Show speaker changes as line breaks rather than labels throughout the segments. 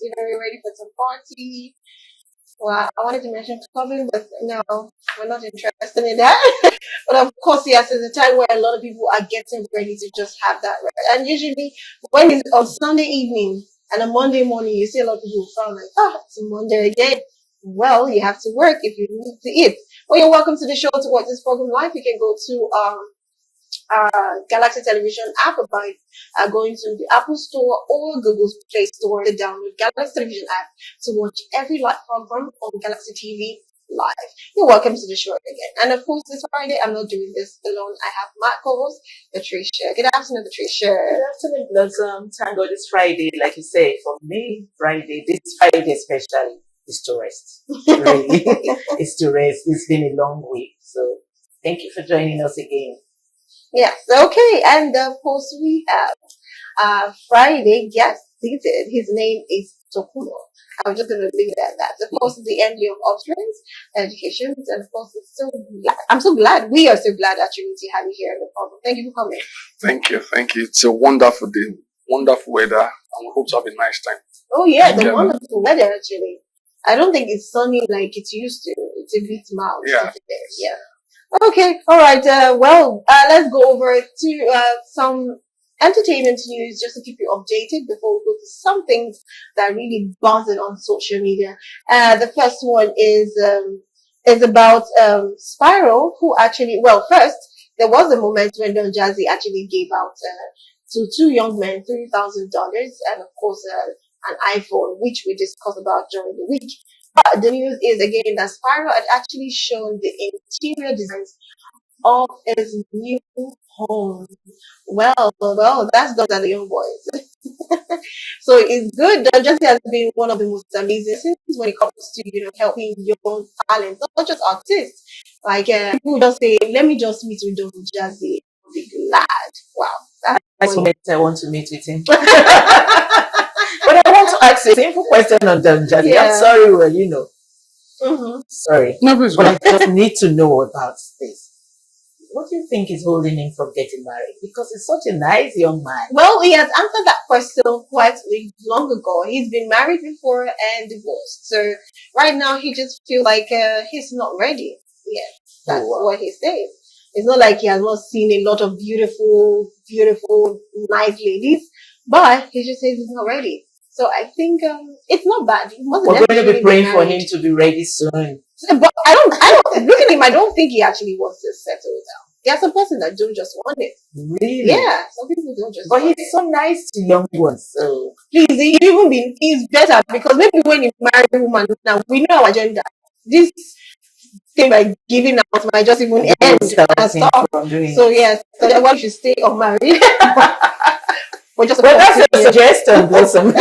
We're ready for some party. Well, I wanted to mention clubbing, but no, we're not interested in that. But of course, yes, it's a time where a lot of people are getting ready to just have that rest. And usually, when it's on Sunday evening and a Monday morning, you see a lot of people frown like, it's a Monday again. Well, you have to work if you need to eat. Well, you're welcome to the show to watch this program live. You can go to Galaxy Television app by going to the Apple Store or Google Play Store to download Galaxy Television app to watch every live program on Galaxy TV live. You're welcome to the show again. And of course, this Friday, I'm not doing this alone. I have my co-host, Patricia. Good afternoon, Patricia.
Good afternoon, Blossom. Thank God it's Friday, like you say. For me, this Friday especially, is to rest. Really, it's to rest. It's been a long week. So thank you for joining us again.
Yes, okay. And of course, we have Friday guest seated. His name is Tokuno. I'm just going to leave it at that. Of course, the MD of Upstreams Education. And of course, I'm so glad. We are so glad actually to have you here in the program. Thank you for coming.
Thank you. Thank you. It's a wonderful day, wonderful weather, and we hope to have a nice time.
Oh, yeah, the wonderful weather actually. I don't think it's sunny like it used to. It's a bit mild.
Yeah.
Yeah. Okay, all right. Let's go over to some entertainment news just to keep you updated before we go to some things that are really buzzing on social media. The first one is about Spyro, who actually, well, first there was a moment when Don Jazzy actually gave out to two young men $3,000 and of course an iPhone, which we discussed about during the week. But the news is again that Spyro had actually shown the interior designs of his new home. Well, that's those are the young boys. So it's good. Don Jazzy has been one of the most amazing things when it comes to helping young talents, not just artists. Like people just say, "Let me just meet with Don Jazzy." I'll be glad. Wow,
that's moment I want to meet with him. But I want to ask you a simple question on Don Jazzy. Yeah. I'm sorry, sorry.
No,
but I just need to know about this. What do you think is holding him from getting married? Because he's such a nice young man.
Well, he has answered that question quite long ago. He's been married before and divorced. So right now he just feels like he's not ready yet. That's what he says. It's not like he has not seen a lot of beautiful, nice ladies, but he just says he's not ready. So I think it's not bad.
We're going to be praying for him to be ready soon.
But I don't look at him. I don't think he actually wants to settle down. There's some person that don't just want it.
Really?
Yeah, some people don't just.
But he's so nice to young ones. So
please, he's better because maybe when you marry a woman now, we know our agenda. This thing by giving out might just even end and stop. So yes, so that's why you should stay unmarried.
That's a suggestion, Blossom.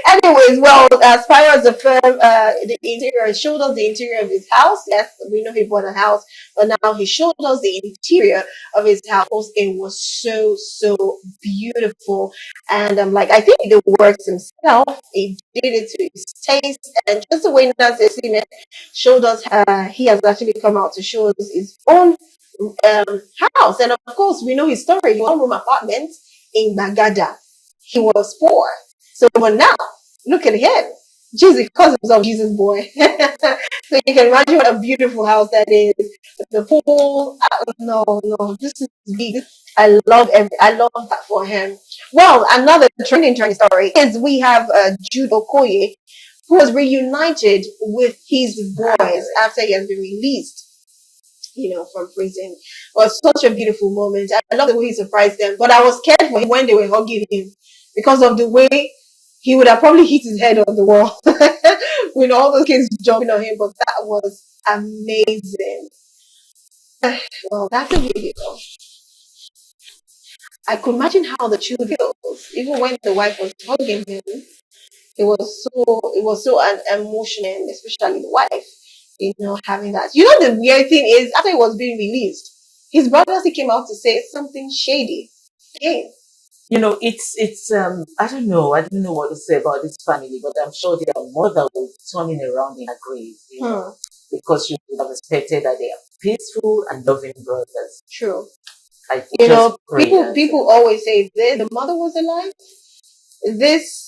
Anyways, as far as the firm, the interior, showed us the interior of his house. Yes, we know he bought a house, but now he showed us the interior of his house. It was so beautiful, and I think he works himself. He did it to his taste, and just the way Nancy showed us, he has actually come out to show us his own house, and of course we know his story. One-room apartment in Bagada. He was poor. So but now, look at him. Jesus, because of Jesus boy. So you can imagine what a beautiful house that is. The pool. No, this is big. I love that for him. Well, another trending story is we have Jude Okoye, who was reunited with his boys after he has been released, from prison. It was such a beautiful moment. I love the way he surprised them. But I was scared for him when they were hugging him because of the way he would have probably hit his head on the wall with all those kids jumping on him. But that was amazing. Well, that's a video. I could imagine how the children feels, even when the wife was hugging him. It was so emotional, especially the wife, having that. The weird thing is, after he was being released, his brothers came out to say something shady. Okay.
It's I don't know what to say about this family, but I'm sure their mother will turning around in her grave, because you would have expected that they are peaceful and loving brothers.
True. People always say, the mother was alive. This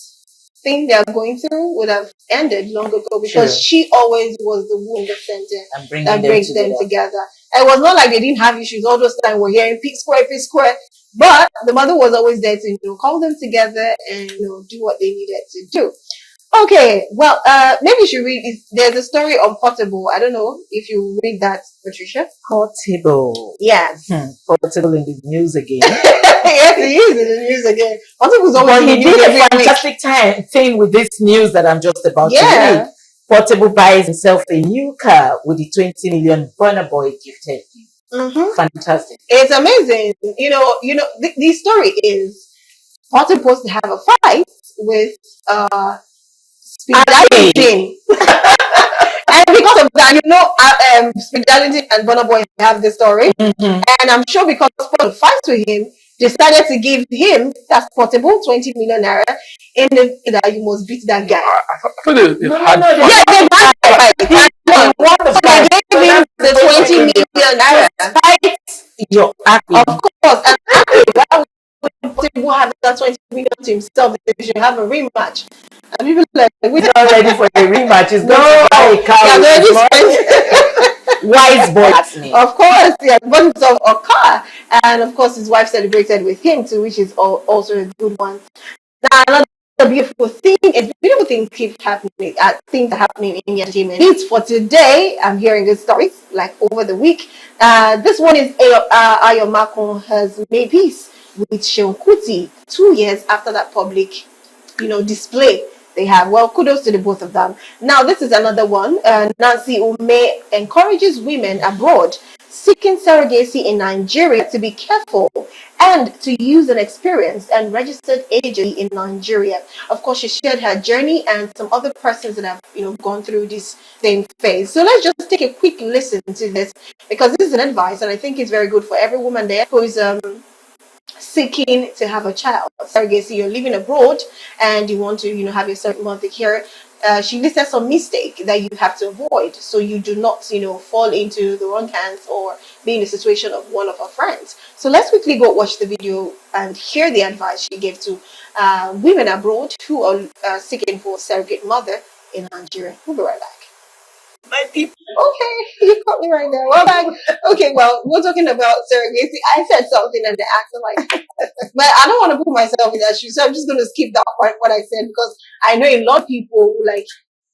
thing they are going through would have ended long ago because
Sure.
she always was the one in the center
I'm bringing
that
them
brings them
together.
together. And it was not like they didn't have issues all those time. We're hearing P square, P square. But the mother was always there to call them together and do what they needed to do. Okay, well, maybe you should read. There's a story on Portable. I don't know if you read that, Patricia.
Portable.
Yes.
Portable in the news again.
Yes, he is in the news again. Portable's always
But
in the
he
news
did a
every week.
fantastic thing with this news that I'm just about to
Yeah.
read. Portable buys himself a new car with the 20 million Burna Boy gifted him. Fantastic.
It's amazing. The story is Portable supposed to have a fight with Speed Darlington. And because of that, Speed Darlington and Burna Boy have the story. And I'm sure because of the fight with him, decided to give him, that's Portable, 20 million naira in the that you must beat that guy.
I thought they
No,
had
no,
Yeah, they had the fight.
He won the
So
fight.
they gave him the 20 million naira.
Despite your acting.
Of course. And actually, why would Portable have that 20 million to himself? They should have a rematch. And people are like, we're
not ready for a rematch. It's going to buy a car with his money. Wise boy.
Of course, he has bought himself a car. And of course, his wife celebrated with him too, which is also a good one. Now, another beautiful thing is beautiful things keep happening. Things are happening in the entertainment. It's for today. I'm hearing good stories like over the week. This one is Ayo Makon has made peace with Seun Kuti 2 years after that public, display they have. Well, kudos to the both of them. Now, this is another one. Nancy Ume encourages women abroad seeking surrogacy in Nigeria to be careful and to use an experienced and registered agency in Nigeria. Of course, she shared her journey and some other persons that have, gone through this same phase. So let's just take a quick listen to this because this is an advice and I think it's very good for every woman there who is seeking to have a child. Surrogacy, you're living abroad and you want to, have your certain mother here. She listed some mistake that you have to avoid so you do not, fall into the wrong hands or be in the situation of one of her friends. So let's quickly go watch the video and hear the advice she gave to women abroad who are seeking for a surrogate mother in Nigeria. We'll be right back.
My people.
Okay, you caught me right there. Well, okay, well, we're talking about surrogacy. I said something and they acted like, but I don't want to put myself in that shoe, so I'm just going to skip that part, what I said, because I know a lot of people like,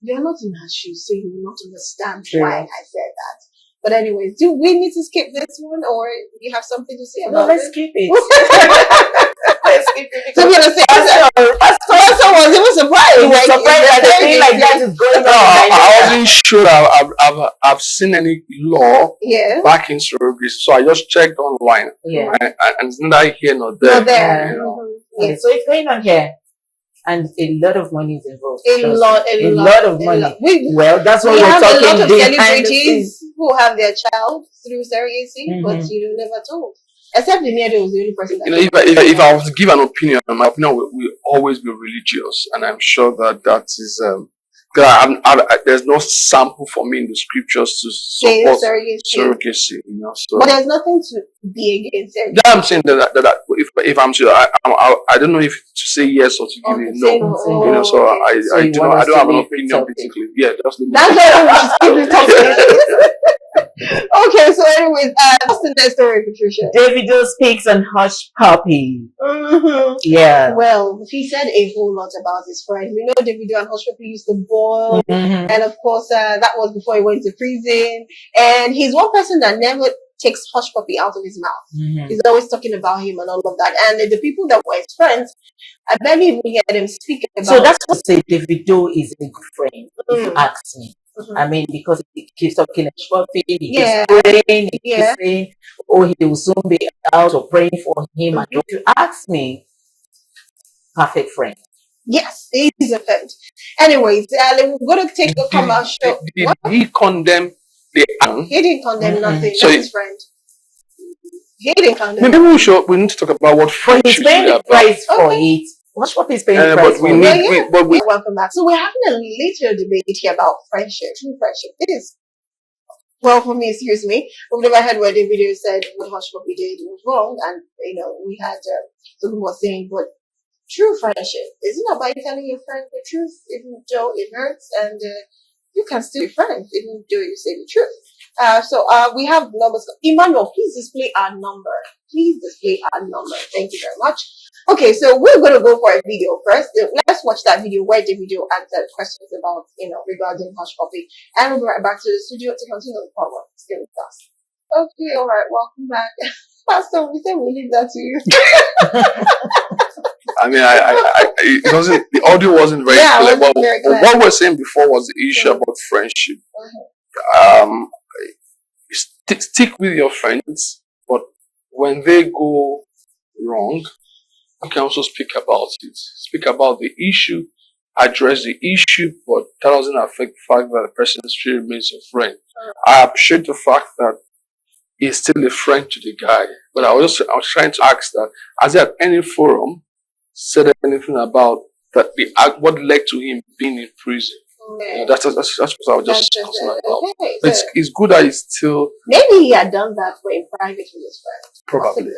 you're not in that shoe, so you will not understand why I said that. But anyways, do we need to skip this one, or do you have something to say about it?
No, let's skip it.
So we're gonna say Pastor was even surprised.
He was surprised that a thing like that is going on.
I wasn't sure I've seen any law back in surrogacy, so I just checked online.
Yeah.
And it's neither here nor there.
Not there.
Yeah. So it's going on here. And a lot of money is involved.
A
lot of money. Well, that's what
we
we're
have
talking
a lot of
behind
celebrities who have their child through surrogacy, but never told. Except the Nieto was the only person that
if I was to give an opinion, my opinion will always be religious, and I'm sure that is there's no sample for me in the scriptures to support surrogacy. So.
But there's nothing to be against surrogacy.
I'm saying that if I'm sure, I don't know if to say yes or to give it no. So I don't have an opinion basically. Yeah, just
that's why we should keep it. Okay, so anyways, what's the next story, Patricia?
Davido speaks on Hushpuppi. Yeah.
Well, he said a whole lot about his friend. We know Davido and Hushpuppi used to boil, and of course, that was before he went to prison. And he's one person that never takes Hushpuppi out of his mouth. He's always talking about him and all of that. And the people that were his friends, I barely even hear them speak about.
So that's what I say. Davido is a good friend. If you ask me. I mean, because he keeps talking Hushpuppi, he keeps praying, he keeps saying, oh, he will soon be out or praying for him. And if you ask me, perfect friend.
Yes, he is a friend. Anyways, we're going to take a commercial.
Did he condemn the
He didn't condemn nothing.
So
that's his friend. He didn't condemn.
Maybe we need to talk about what friendship
is. He's paying the price for it. Hushpuppi is paying the price for
it. But we
welcome back. So we're having a little debate here about friendship. True friendship. It is. Well, for me, excuse me, we've never heard what Davido said what Hushpuppi did was wrong, and we had some people were saying, but true friendship. It's not about telling your friend the truth, even though it hurts, and you can still be friends, even though you say the truth. We have numbers. Emmanuel, please display our number. Please display our number. Thank you very much. Okay, so we're going to go for a video first. Let's watch that video where Davido answered questions about, regarding Hushpuppi. And we'll be right back to the studio to continue the program. Stay with us. Okay, all right, welcome back. Pastor, we said we leave that to you.
I mean, it wasn't, the audio wasn't very clear. What we were saying before was the issue about friendship. Stick with your friends, but when they go wrong, you can also speak about it. Speak about the issue, address the issue, but that doesn't affect the fact that the person still remains your friend. I appreciate the fact that he's still a friend to the guy, but I was trying to ask that, has he at any forum said anything about that? What led to him being in prison? Okay. That's what I was just talking about. Okay, so it's good that he's still.
Maybe he had done that for in private with his friends.
Probably.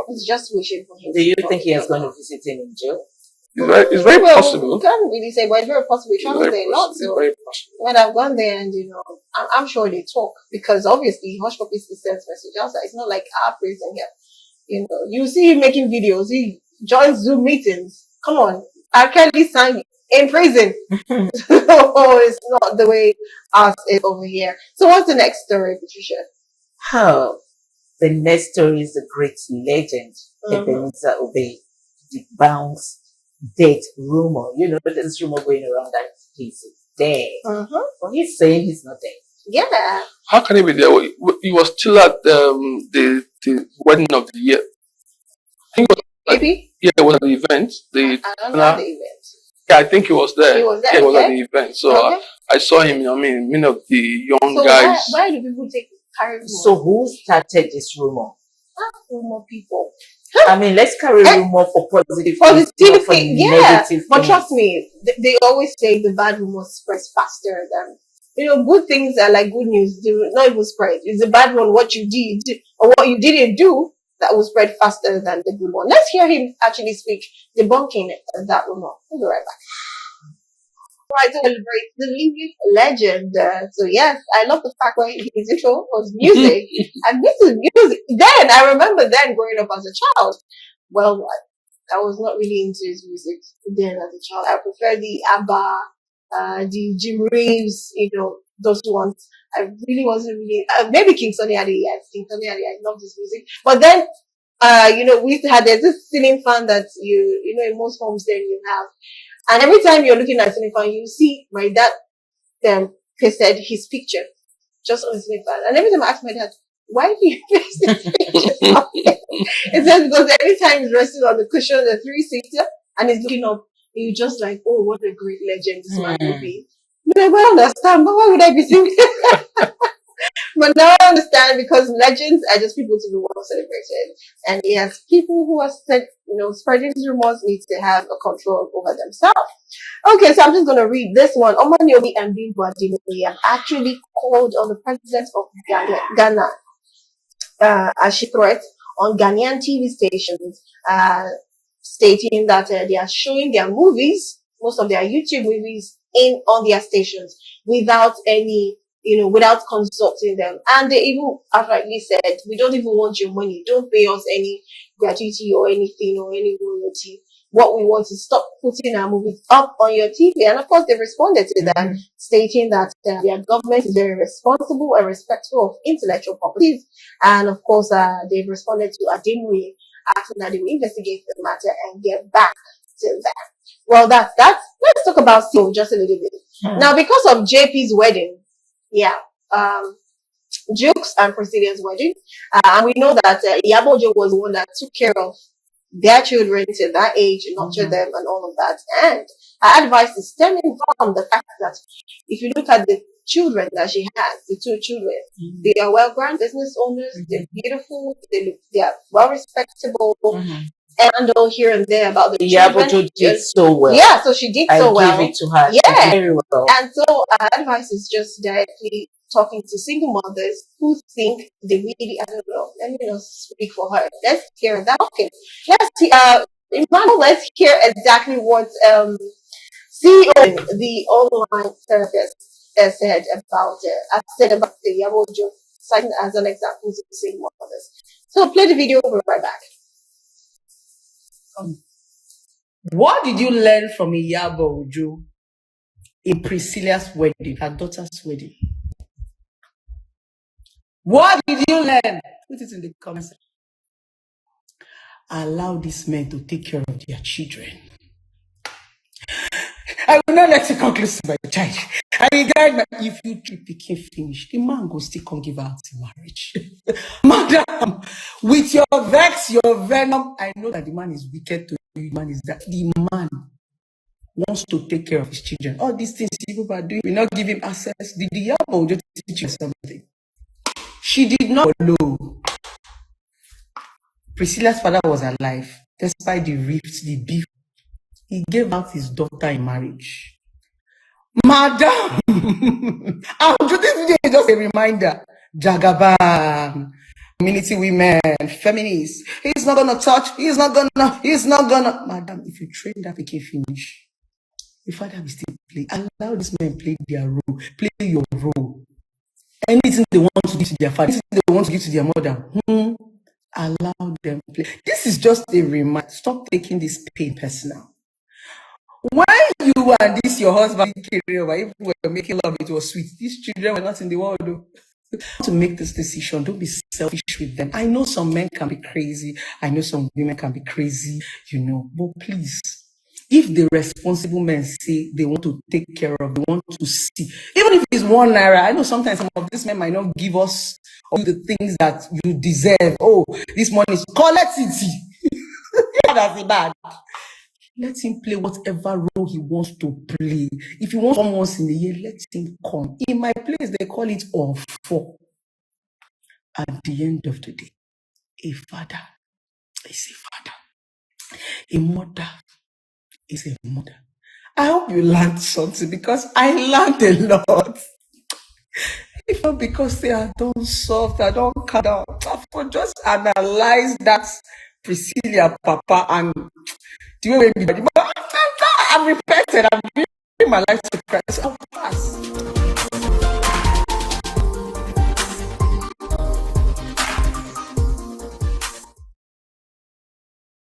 He's just wishing for him.
Do you think he is going to visit him in jail?
It's very possible.
You can't really say, but it's very possible. He travels there a lot. So when I've gone there and, I'm sure they talk, because obviously Hushpuppi still sends message outside. It's not like our prison here. You see him making videos. He joins Zoom meetings. Come on. I can't sign in prison. So it's not the way ours is over here. So what's the next story, Patricia?
The next story is the great legend, Ebenezer Obey, debunks death rumor. There's this rumor going around that he's dead. But he's saying he's not dead.
Yeah.
How can he be there? He was still at the wedding of the year. I think it was
maybe?
Yeah, it was at the event.
I don't know the event.
Yeah, I think he was there.
He was there.
Yeah, he was at the event. So I saw him. Many of the young guys.
Why do people carry rumor?
So who started this rumor?
Rumor people.
I mean, let's carry rumor for positive
thing, negative. But trust me, they always say the bad rumor spreads faster than good things are like good news. They will not even spread. It's the bad one, what you did or what you didn't do, that will spread faster than the good one. Let's hear him actually speak, debunking that rumor. We'll be right back. Right, to celebrate the living legend. So yes, I love the fact where his intro was music. And this is music. Then, I remember then growing up as a child. Well, I was not really into his music then as a child. I prefer the ABBA, the Jim Reeves, those ones. I really wasn't really, maybe King Sunny Ade, yes, King Sunny Ade, I love his music. But then, we used to have, there's this ceiling fan that in most homes then you have. And every time you're looking at ceiling fan, you see my dad pasted his picture just on the ceiling fan. And every time I ask my dad, why do you paste this picture? It says because every time he's resting on the cushion, the 360, and he's looking up, you're just like, oh, what a great legend this man will be. But I don't understand, but why would I be singing? But now I understand, because legends are just people to be well celebrated. And yes, people who are spreading these rumors need to have a control over themselves. Okay, so I'm just going to read this one. Omaniomi and Bimbo Adinoye have actually called on the president of Ghana, as she threats on Ghanaian TV stations, stating that they are showing their movies, most of their YouTube movies, on their stations without any, without consulting them. And they even outrightly said, we don't even want your money. Don't pay us any gratuity or anything or any royalty. What we want is stop putting our movies up on your TV. And of course, they responded to that, stating that their government is very responsible and respectful of intellectual properties. And of course, they've responded to Adinoye, asking that they will investigate the matter and get back to them. Well, that's let's talk about Steve just a little bit. Now, because of JP's wedding, Jukes and Priscilla's wedding, and we know that Iyabojo was the one that took care of their children till that age, nurtured them and all of that. And her advice is stemming from the fact that if you look at the children that she has, the two children, they are well-grounded business owners, they're beautiful, they are well-respectable, and all here and there about the children.
But did so well.
Yeah, so she did so well.
I give it to her.
Yeah,
very well.
And so her advice is just directly talking to single mothers who think they really, I don't know, let me not speak for her. Let's hear that. Okay, let's see. Emmanuel, let's hear exactly what CEO, the online therapist, said about it. I said about the Yabojo citing as an example to single mothers. So play the video. We'll be right back.
What did you learn from Yabojo in Priscilla's wedding, her daughter's wedding? What did you learn? Put it in the comments. Allow these men to take care of their children. I will not let you conclude to my child. If you became finished, the man will still come give out in marriage. Madam, with your vex, your venom, I know that the man is wicked to you. The man is that the man wants to take care of his children. All these things people are doing, will not give him access. Did the Yabo just teach you something? She did not follow. Priscilla's father was alive, despite the rift, the beef. He gave out his daughter in marriage. Madam, this video is just a reminder. Jagaban, community women, feminists. He's not gonna touch. He's not gonna. Madam, if you train that became finish, your father will still play. Allow these men play their role. Play your role. Anything they want to give to their father, anything they want to give to their mother, allow them play. This is just a reminder. Stop taking this pain personal. When you and this your husband carry over, if we were making love, it was sweet. These children were not in the world. To make this decision, don't be selfish with them. I know some men can be crazy. I know some women can be crazy, but please, if the responsible men say they want to take care of, they want to see, even if it's 1 naira, I know sometimes some of these men might not give us all the things that you deserve. Oh, this money is collect it. That's bad. Let him play whatever role he wants to play. If he wants come once in a year, let him come. In my place, they call it off for. At the end of the day, a father is a father. A mother is a mother. I hope you learned something, because I learned a lot. If not because they are done soft, I don't cut out. I just analyze that Priscilla Papa and the way we be. But I'm repented. I'm giving my life to Christ. I'll pass.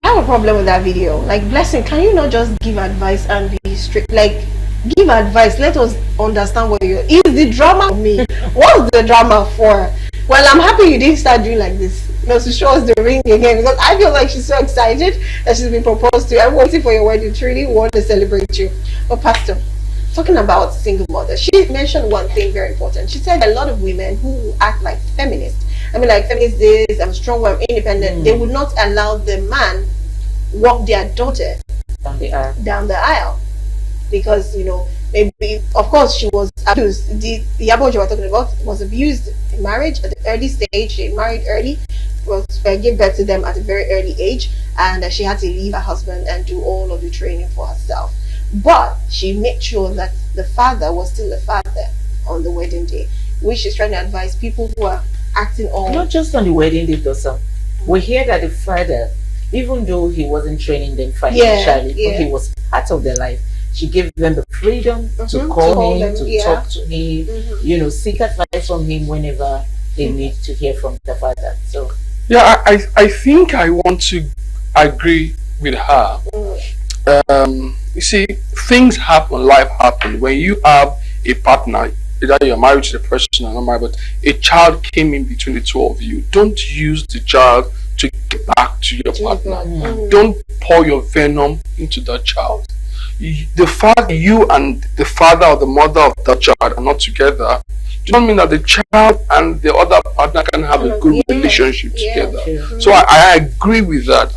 I have a problem with that video. Like, Blessing, can you not just give advice and be strict? Like, give advice. Let us understand what you're. Is the drama for me? What's the drama for? Well, I'm happy you didn't start doing like this. To show us the ring again, because I feel like she's so excited that she's been proposed to. I'm waiting for your wedding. Truly want to celebrate you. But Pastor, talking about single mothers, she mentioned one thing very important. She said a lot of women who act like feminists. I mean, like feminists, this, I'm strong, I'm independent. They would not allow the man walk their daughter down the aisle, because maybe, of course, she was abused. The Yabo you were talking about was abused in marriage at the early stage. She married early, gave birth to them at a very early age, and she had to leave her husband and do all of the training for herself. But she made sure that the father was still a father on the wedding day, which she's trying to advise people who are acting on.
Not just on the wedding day, though. We hear that the father, even though he wasn't training them financially, but he was part of their life, she gave them the freedom to call him, to talk to him, seek advice from him whenever they need to hear from the father. So
yeah, I think I want to agree with her. You see, things happen, life happens. When you have a partner, either you're married to the person or not married, but a child came in between the two of you, don't use the child to get back to your partner. Don't pour your venom into that child. The fact you and the father or the mother of that child are not together, do not mean that the child and the other partner can have a good relationship together. So I agree with that.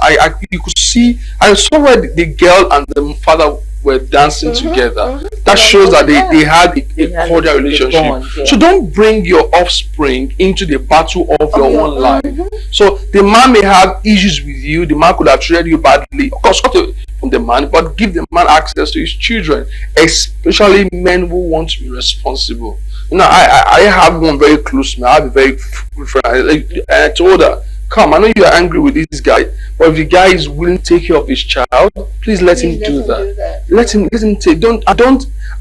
You could see, I saw where the girl and the father were dancing together. That shows that they had a cordial relationship. So don't bring your offspring into the battle of your own life. So the man may have issues with you. The man could have treated you badly. Of course, not from the man, but give the man access to his children, especially men who want to be responsible. I have one very close to me. I have a very good friend. And I told her, come, I know you are angry with this guy, but if the guy is willing to take care of his child, please let him do that. Let him take. Don't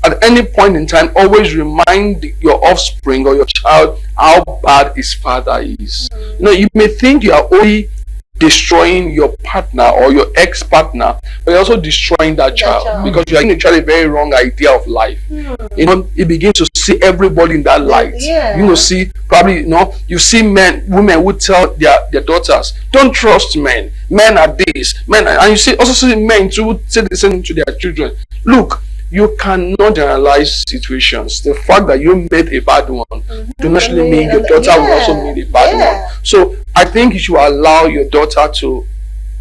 at any point in time always remind your offspring or your child how bad his father is. You know, you may think you are only destroying your partner or your ex-partner, but you're also destroying that child, because you are giving the child a very wrong idea of life. You know, he begins to see everybody in that light. You know, see, probably, you know, you see women who tell their daughters, don't trust men. Men are this, men are, and you also see men too say the same to their children. Look, you cannot generalize situations. The fact that you made a bad one do not actually mean your daughter will also make a bad one. So I think you should allow your daughter to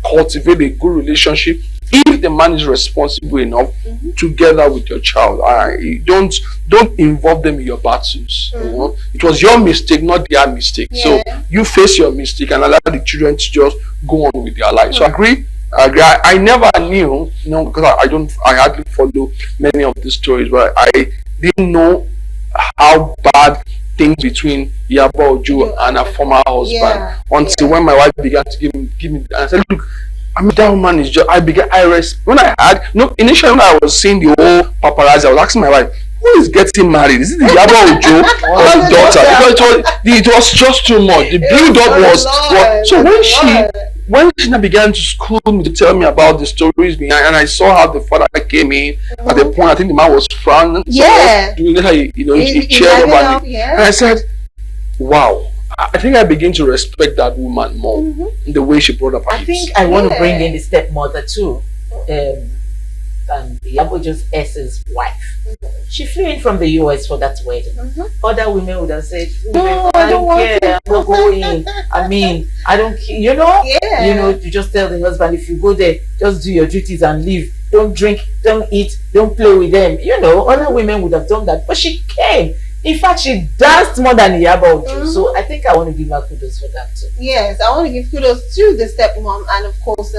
cultivate a good relationship if the man is responsible enough together with your child. Don't involve them in your battles. You know? It was your mistake, not their mistake. So you face your mistake and allow the children to just go on with their life. So I agree. I never knew, you know, because I hardly follow many of the stories, but I didn't know how bad things between Iyabo Ojo and her former husband until when my wife began to give me, and I said, look, I mean, that woman is just, when I had, initially when I was seeing the whole paparazzi, I was asking my wife, who is getting married? Is it the Iyabo Ojo or the daughter? Because it was just too much. The build-up was so when she began to school me to tell me about the stories behind, and I saw how the father came in at the point, I think the man was frowning. He cheered over me. And I said, wow, I think I begin to respect that woman more in the way she brought up her kids.
I think I want to bring in the stepmother too. Iyabo Ojo's S's wife. She flew in from the US for that wedding. Other women would have said, no, I don't care, I'm not going. I mean, I don't care, you know? You know, you just tell the husband, if you go there, just do your duties and leave. Don't drink, don't eat, don't play with them. You know, other women would have done that. But she came. In fact, she danced more than Iyabo Ojo. So I think I want to give her kudos for that too.
Yes, I want to give kudos to the stepmom, and of course,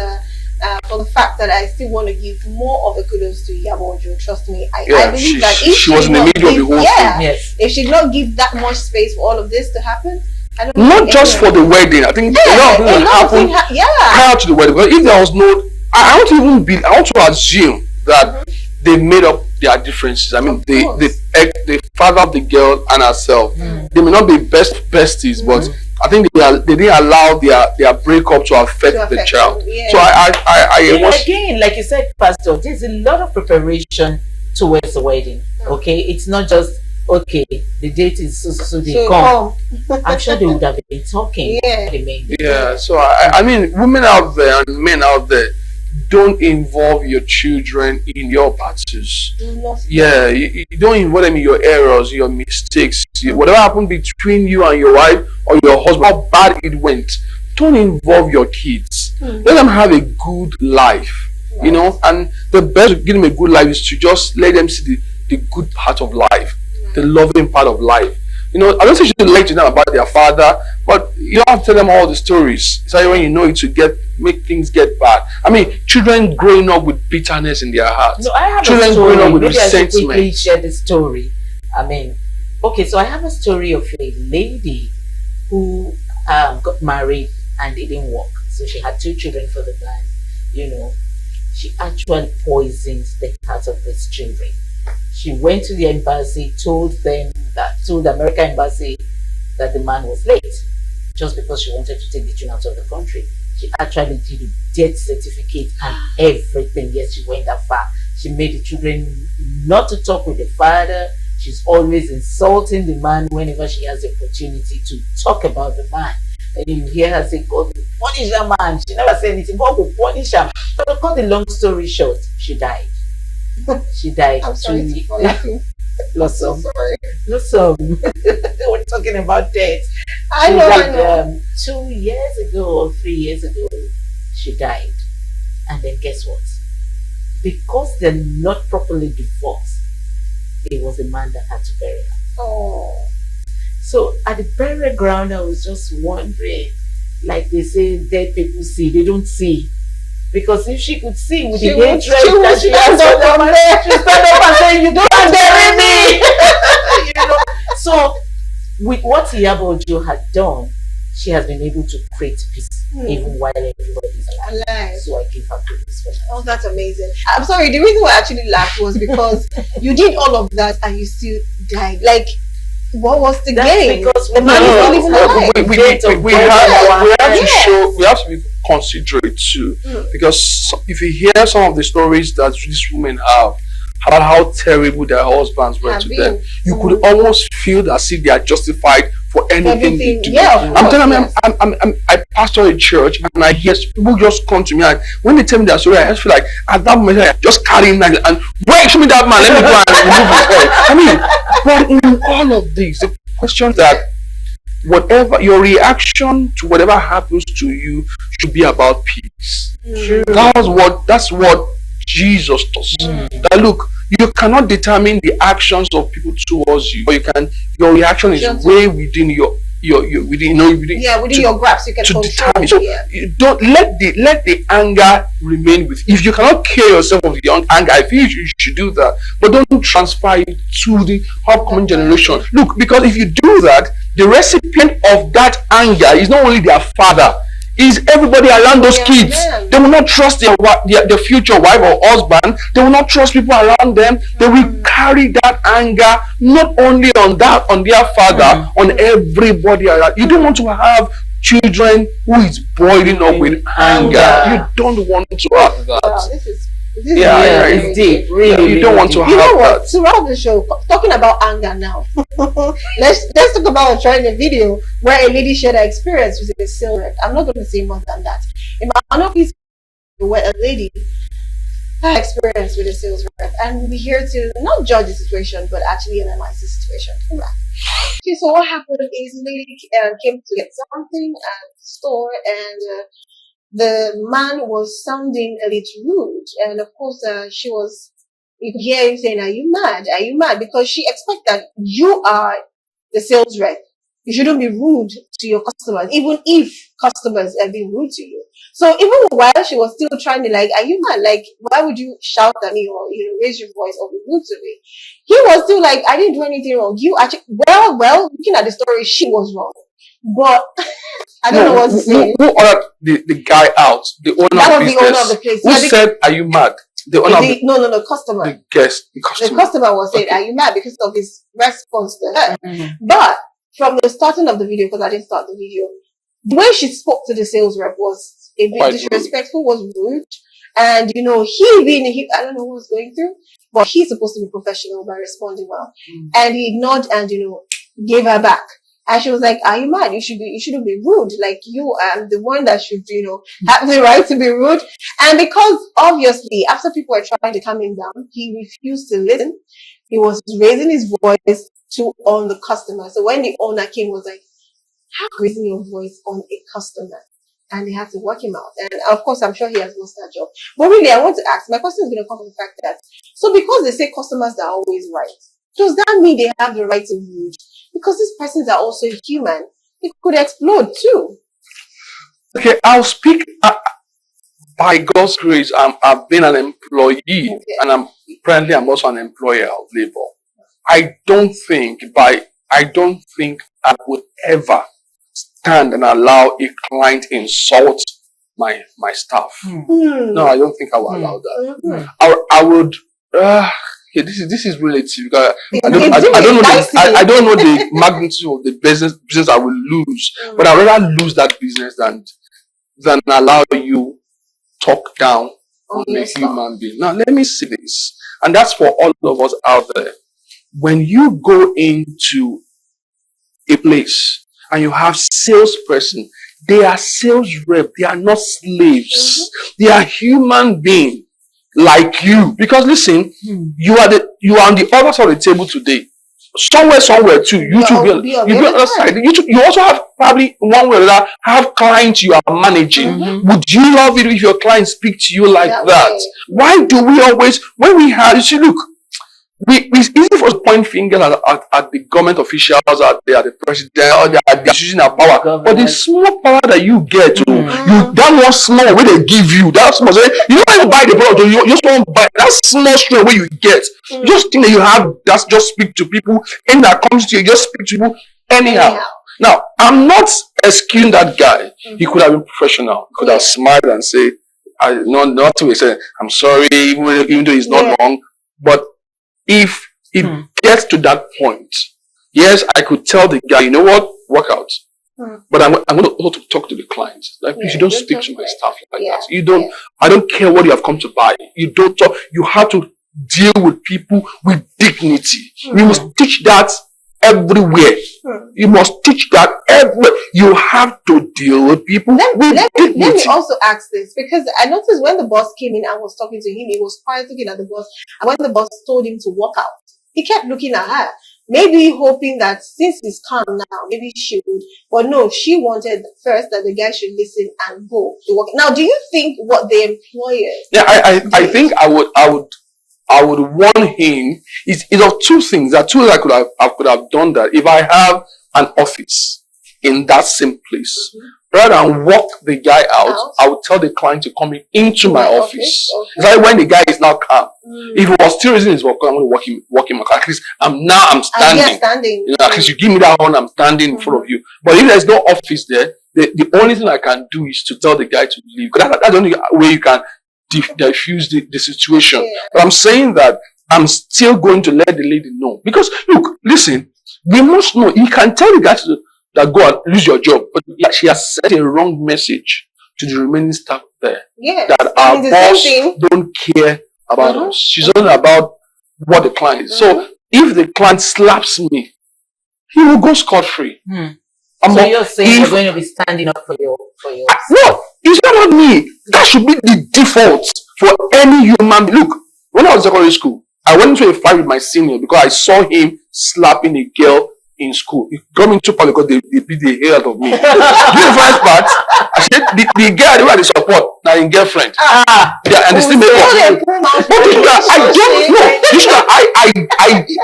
for the fact that I still want to give more of the kudos to Iyabo Ojo. Trust me, I believe that if
she was in the middle of the whole thing.
If she did not give that much space for all of this to happen, I don't
not just for the wedding. I think a lot of things happened prior to the wedding. Because if there was no, I want to assume that they made up their differences. I mean, the father of the girl and herself, they may not be besties, but I think they didn't allow their breakup to affect the child. So
again, like you said, Pastor, there's a lot of preparation towards the wedding. Okay, it's not just okay, the date is so they come. I'm sure they would have been talking.
So I mean, women out there and men out there, don't involve your children in your battles. You don't involve them in your errors, your mistakes. Whatever happened between you and your wife or your husband, how bad it went, don't involve your kids. Let them have a good life. You know, and the best to give them a good life is to just let them see the good part of life, the loving part of life. You know, I don't say you should lecture them about their father, but you don't have to tell them all the stories. It's like when you know it to make things get bad. I mean, children growing up with bitterness in their hearts.
No, I have
children
a story.
Growing up with
Maybe
resentment.
I should quickly share the story. I mean, okay, so I have a story of a lady who got married and it didn't work. So she had 2 children for the man. You know, she actually poisoned the hearts of these children. She went to the embassy, told the American embassy that the man was late, just because she wanted to take the children out of the country. She actually did a death certificate and everything. Yes, she went that far. She made the children not to talk with the father. She's always insulting the man whenever she has the opportunity to talk about the man. And you hear her say, God will punish that man. She never said anything. God will punish him. But to cut the long story short, she died. She died.
I'm sorry for laughing.
Blossom. Blossom. We're talking about death.
I know.
2 years ago or 3 years ago, she died. And then guess what? Because they're not properly divorced, it was the man that had to bury her.
Oh.
So at the burial ground, I was just wondering, like they say, dead people see, they don't see. Because if she could see with the hatred that she has for them, she stand up and say, you don't bury me. You know. So with what Iyabo Ojo had done, she has been able to create peace even while everybody is alive. So I give her praise for that.
Oh, that's amazing. I'm sorry, the reason why I actually laughed was because you did all of that and you still died. Like, what was the game?
Because
the man is not even alive.
We have to be considerate too, because if you hear some of the stories that these women have about how terrible their husbands were to them, you could almost feel as if they are justified for anything they do.
Yeah,
I'm telling you, I pastor a church, and I hear people just come to me, and when they tell me their story, I just feel like at that moment I just carry him and wait, show me that man, let me go and remove his head. I mean, but in all of this, the question that whatever your reaction to whatever happens to you should be about peace. That's what Jesus does. That look, you cannot determine the actions of people towards you, but you can. Your reaction is way within within your grasp. You can control. So you don't let the anger remain with. If you cannot cure yourself of the anger, I feel you should do that, but don't transfer it to the upcoming generation. Look, because if you do that, the recipient of that anger is not only their father, is everybody around those kids. They will not trust their future wife or husband. They will not trust people around them. They will carry that anger not only on their father, on everybody around. You don't want to have children who is boiling up with anger. You don't want to have that.
Wow, this is
it's deep. Really, you don't want to have that.
Throughout the show, talking about anger now. let's talk about a trending video where a lady shared her experience with a sales rep. I'm not going to say more than that. In my honor, please, where a lady had experience with a sales rep, and we're here to not judge the situation, but actually analyze the situation. Okay, so what happened is the lady came to get something at the store, and the man was sounding a little rude, and of course you could hear him saying, "Are you mad? Are you mad?" Because she expects that you are the sales rep. You shouldn't be rude to your customers, even if customers are being rude to you. So even while she was still trying to "Are you mad? Like, why would you shout at me or raise your voice or be rude to me?" He was still like, "I didn't do anything wrong. You actually well, looking at the story, she was wrong, but." I don't know what to say.
Who ordered the guy out? The owner
that
of
was
business.
the owner of the place.
Who said, "Are you mad?" The owner
no, customer.
The guest. The customer.
The customer was saying, "Are you mad?" because of his response to her. But from the starting of the video, because I didn't start the video, the way she spoke to the sales rep was a bit disrespectful, was rude. And he I don't know what was going through, but he's supposed to be professional by responding well. And he ignored and gave her back. And she was like, "Are you mad? You shouldn't be rude. Like, you are the one that should, have the right to be rude." And because obviously after people were trying to calm him down, he refused to listen. He was raising his voice on the customer. So when the owner came, was like, "How raising your voice on a customer?" And they had to work him out. And of course, I'm sure he has lost that job. But really, I want to ask, my question is going to come from the fact that, so because they say customers are always right, does that mean they have the right to be rude? Because these persons are also human. It could explode too.
Okay, I'll speak by God's grace. I've been an employee, and I'm also an employer of labor. I don't think I would ever stand and allow a client insult my staff. No, I don't think I will allow that. I would. Okay, this is relative because I don't know the magnitude of the business I will lose, but I'd rather lose that business than allow you talk down on a human being. Now let me say this, and that's for all of us out there. When you go into a place and you have salesperson, they are sales rep. They are not slaves. They are human beings like you. Because listen, you are on the other side of the table today. Somewhere too. You should be on the other side. You also have probably one way or another have clients you are managing. Would you love it if your clients speak to you like that? Why do we always, when we have, you see, look, it's easy for us to point fingers at the government officials, at the president, or they're using our power. But the small power that you get, that one small way they give you, that small, you don't even buy the product, you just don't buy that small strength where you get. You just think that you have, just speak to people, and that comes to you, just speak to people anyhow. Now, I'm not excusing that guy. He could have been professional. He could have smiled and say, not to say, I'm sorry, even though he's not wrong. But if it gets to that point, yes, I could tell the guy, you know what, work out. But I'm going to also talk to the client. Like, please, you don't speak to my staff like that. You don't. I don't care what you have come to buy. You don't talk. You have to deal with people with dignity. We must teach that everywhere. You must teach that everywhere. You have to deal with people with dignity.
Let me also ask this, because I noticed when the boss came in and was talking to him, he was quiet looking at the boss. And when the boss told him to walk out, he kept looking at her. Maybe hoping that since he's calm now, maybe she would. But no, she wanted first that the guy should listen and go to work. Now, do you think what the employer?
Yeah, I think I would warn him. It's of two things. There are two that I could have done that if I have an office in that same place. Rather than walk the guy out, I would tell the client to come into my office. It's like when the guy is now calm. If he was still raising his work, I'm going to walk him. At least I'm standing. You know, at least you give me that one, I'm standing in front of you. But if there's no office there, the only thing I can do is to tell the guy to leave. That's the only way you can diffuse the situation. But I'm saying that I'm still going to let the lady know. Because, look, listen, we must know. You can tell the guy that go and lose your job, but she has sent a wrong message to the remaining staff there. That our boss don't care about us. She's only about what the client is. So if the client slaps me, he will go scot-free.
So you're saying you're going to be standing up for your
no, it's not about me. That should be the default for any human. Look, when I was in secondary school, I went into a fight with my senior because I saw him slapping a girl in school. It got me too far because they beat the hell out of me. Do you know the first part? I said the girl they support now in girlfriend. And they still make up.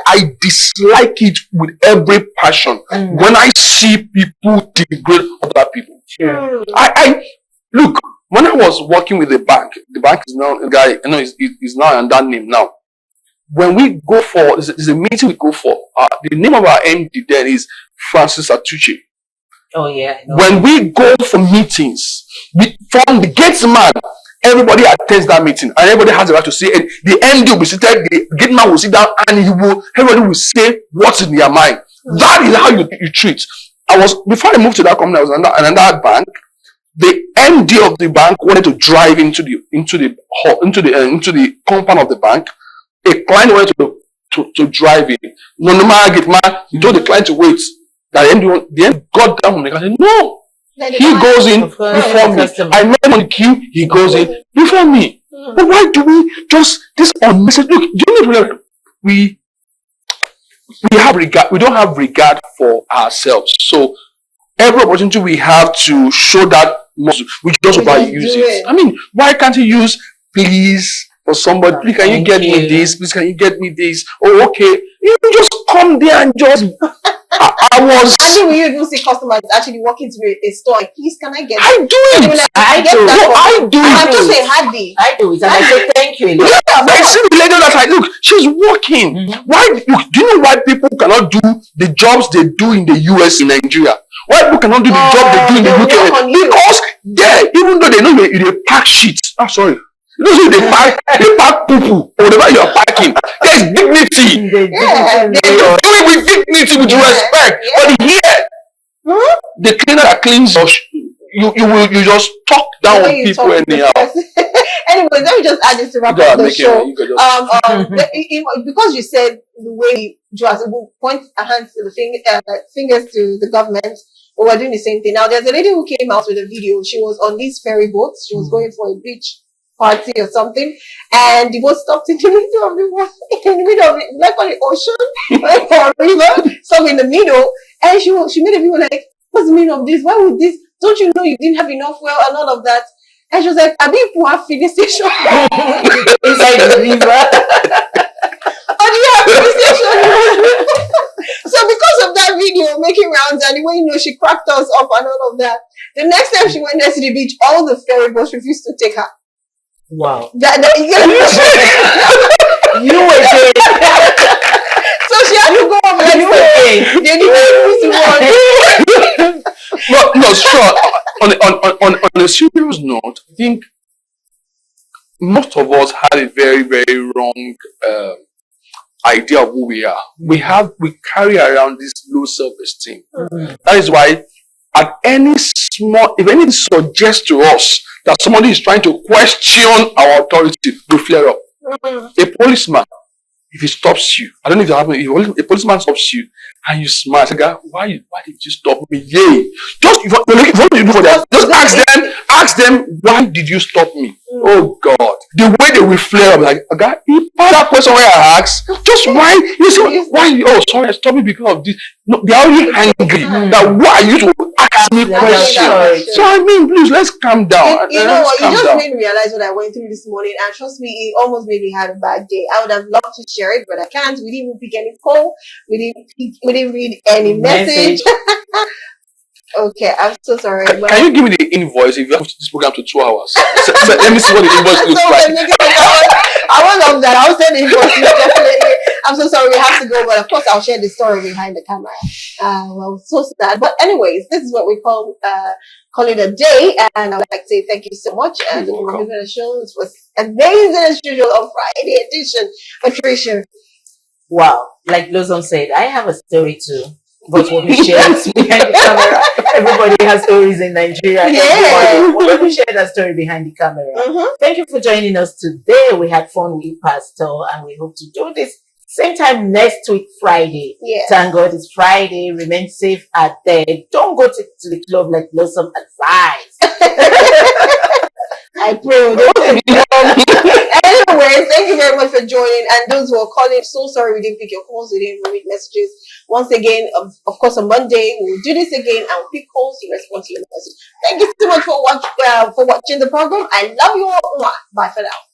I dislike it with every passion when I see people degrade other people. I look, when I was working with the bank is now a guy, he's now on that name now. When we go for, there's a meeting we go for, the name of our MD then is Francis Atuche.
Oh yeah.
When we go for meetings, from the gates man, everybody attends that meeting and everybody has the right to say it. The MD will be seated, the gate man will sit down and everybody will say what's in their mind. That is how you treat. Before I moved to that company, I was in another bank. The MD of the bank wanted to drive into the compound of the bank. A client wanted to drive in. No matter get man, he told the client to wait. The end got down and said, no. He goes in before me. I met him on the queue, he goes in before me. But why do we just this unnecessary? Look, do you know we have regard, we don't have regard for ourselves. So every opportunity we have to show that muscle, we just overuse it. I mean, why can't you use please? Or somebody, please, can you get me this? Please, can you get me this? Oh, okay. You just come there and just. I
think we even see customers actually walking to a store. Like, please, can I get?
I do it.
Like, I do. I'm just saying, hardly.
I do it, and I say thank you.
Yeah, I see the lady that's like, look, she's working. Why? Look, do you know why people cannot do the jobs they do in the US in Nigeria? Why people cannot do the job they do in the UK? Because even though they know they pack shit. Sorry. You know, they pack poo-poo or whatever you are packing. There's dignity. Do it with dignity, with respect. But here, the cleaner that cleans you just talk down on people anyhow.
Anyway, let me just add this to wrap up the show. Because you said the way Joas will point a hand to the fingers to the government, but we're doing the same thing. Now, there's a lady who came out with a video. She was on these ferry boats. She was going for a beach party or something, and the boat stopped in the middle of the water, in the middle of it, like on the ocean, like on a river, so in the middle, and she made a video like, what's the meaning of this? Why would this? Don't you know you didn't have enough well and all of that? And she was like, I mean, poor filling station inside the river. Oh, do you have filling station? So because of that video making rounds and the way she cracked us up and all of that, the next time she went next to the beach, all the ferry boats refused to take her.
Wow.
You were there. So she had to go over anyway. They didn't use the one.
no, sure. On a serious note, I think most of us had a very, very wrong idea of who we are. We carry around this low self-esteem. That is why at any small, if anything suggests to us that somebody is trying to question our authority, we flare up. A policeman, if he stops you, I don't know if that happens, if a policeman stops you and you smile, say, "God, why did you stop me?" Yay! Just if what you do for them, just ask them, why did you stop me? Oh God, the way they will flare up, like, "God, that question where I asked, just why you say why? Oh, sorry, I stopped you because of this." No, they are already angry. That why you to ask me questions? So I mean, please, let's calm down.
You know what? You just made me realize what I went through this morning, and trust me, it almost made me have a bad day. I would have loved to share it, but I can't. We didn't even pick any call. We didn't read any message. Okay, I'm so sorry.
Can you give me the invoice if you have this program to 2 hours? So let me see what the invoice looks like.
I would love that. I'll send the invoice definitely. I'm so sorry we have to go, but of course I'll share the story behind the camera. Well, so sad. But anyways, this is what we call it a day, and I would like to say thank you so much. And for giving the show. It was amazing as usual on Friday edition. Patricia.
Wow, like Blossom said, I have a story too. But when we share it behind the camera, everybody has stories in Nigeria.
Yeah.
When we share that story behind the camera. Thank you for joining us today. We had fun with Pastor, and we hope to do this same time next week, Friday.
Yeah.
Thank God it's Friday. Remain safe out there. Don't go to the club like Blossom advised.
I pray. Anyways, thank you very much for joining. And those who are calling, so sorry we didn't pick your calls, we didn't read messages. Once again, of course, on Monday we'll do this again and we'll pick calls to respond to your message. Thank you so much for watching the program. I love you all. Bye for now.